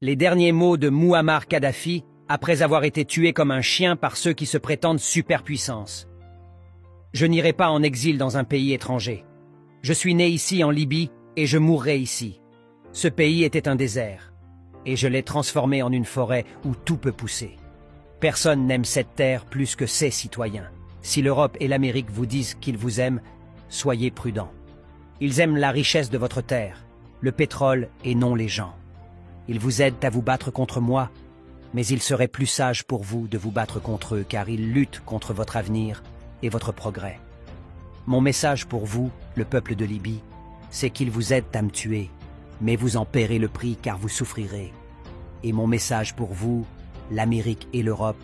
Les derniers mots de Mouammar Kadhafi, après avoir été tué comme un chien par ceux qui se prétendent superpuissance. Je n'irai pas en exil dans un pays étranger. Je suis né ici en Libye et je mourrai ici. Ce pays était un désert, et je l'ai transformé en une forêt où tout peut pousser. Personne n'aime cette terre plus que ses citoyens. Si l'Europe et l'Amérique vous disent qu'ils vous aiment, soyez prudents. Ils aiment la richesse de votre terre, le pétrole et non les gens. Ils vous aident à vous battre contre moi, mais il serait plus sage pour vous de vous battre contre eux car ils luttent contre votre avenir et votre progrès. Mon message pour vous, le peuple de Libye, c'est qu'ils vous aident à me tuer, mais vous en paierez le prix car vous souffrirez. Et mon message pour vous, l'Amérique et l'Europe,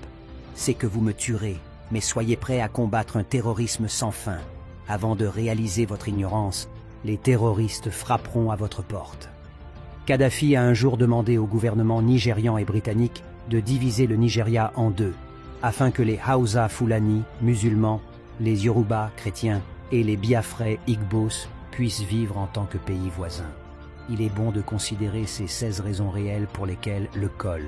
c'est que vous me tuerez, mais soyez prêts à combattre un terrorisme sans fin. Avant de réaliser votre ignorance, les terroristes frapperont à votre porte. Kadhafi a un jour demandé au gouvernement nigérian et britannique de diviser le Nigeria en deux, afin que les Hausa Fulani, musulmans, les Yoruba, chrétiens, et les Biafrais, Igbos, puissent vivre en tant que pays voisins. Il est bon de considérer ces 16 raisons réelles pour lesquelles le col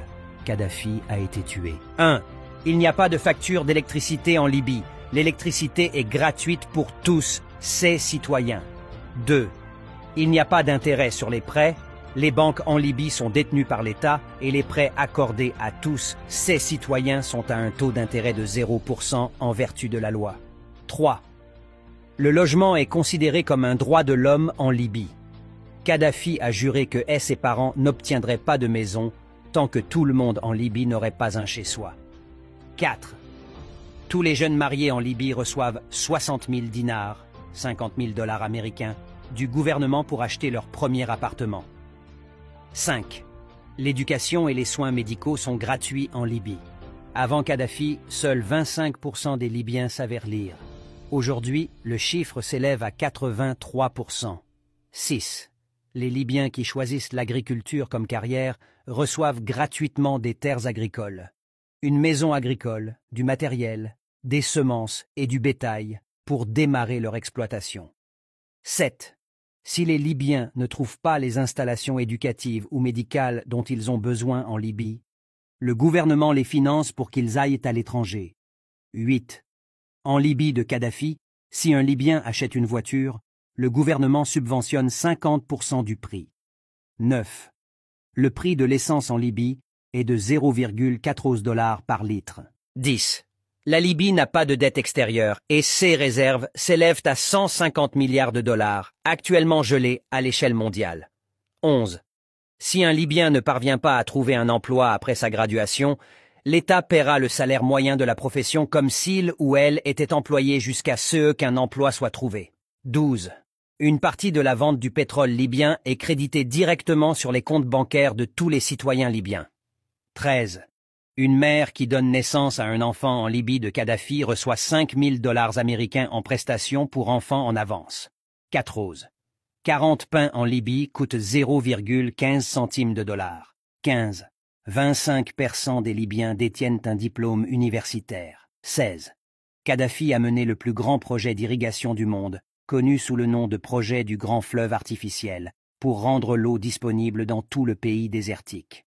Kadhafi a été tué. 1. Il n'y a pas de facture d'électricité en Libye. L'électricité est gratuite pour tous ses citoyens. 2. Il n'y a pas d'intérêt sur les prêts. Les banques en Libye sont détenues par l'État et les prêts accordés à tous ses citoyens sont à un taux d'intérêt de 0% en vertu de la loi. 3. Le logement est considéré comme un droit de l'homme en Libye. Kadhafi a juré que ses parents n'obtiendraient pas de maison tant que tout le monde en Libye n'aurait pas un chez-soi. 4. Tous les jeunes mariés en Libye reçoivent 60 000 dinars, 50 000 $ américains, du gouvernement pour acheter leur premier appartement. 5. L'éducation et les soins médicaux sont gratuits en Libye. Avant Kadhafi, seuls 25% des Libyens savaient lire. Aujourd'hui, le chiffre s'élève à 83%. 6. Les Libyens qui choisissent l'agriculture comme carrière reçoivent gratuitement des terres agricoles, une maison agricole, du matériel, des semences et du bétail pour démarrer leur exploitation. 7. Si les Libyens ne trouvent pas les installations éducatives ou médicales dont ils ont besoin en Libye, le gouvernement les finance pour qu'ils aillent à l'étranger. 8. En Libye de Kadhafi, si un Libyen achète une voiture, le gouvernement subventionne 50% du prix. 9. Le prix de l'essence en Libye est de 0,14 $ par litre. 10. La Libye n'a pas de dette extérieure et ses réserves s'élèvent à 150 milliards de dollars, actuellement gelées à l'échelle mondiale. 11. Si un Libyen ne parvient pas à trouver un emploi après sa graduation, l'État paiera le salaire moyen de la profession comme s'il ou elle était employé jusqu'à ce qu'un emploi soit trouvé. 12. Une partie de la vente du pétrole libyen est créditée directement sur les comptes bancaires de tous les citoyens libyens. 13. Une mère qui donne naissance à un enfant en Libye de Kadhafi reçoit 5 000 $ américains en prestations pour enfants en avance. 14. 40 pains en Libye coûtent 0,15 centimes de dollar. 15. 25% des Libyens détiennent un diplôme universitaire. 16. Kadhafi a mené le plus grand projet d'irrigation du monde, connu sous le nom de projet du grand fleuve artificiel, pour rendre l'eau disponible dans tout le pays désertique.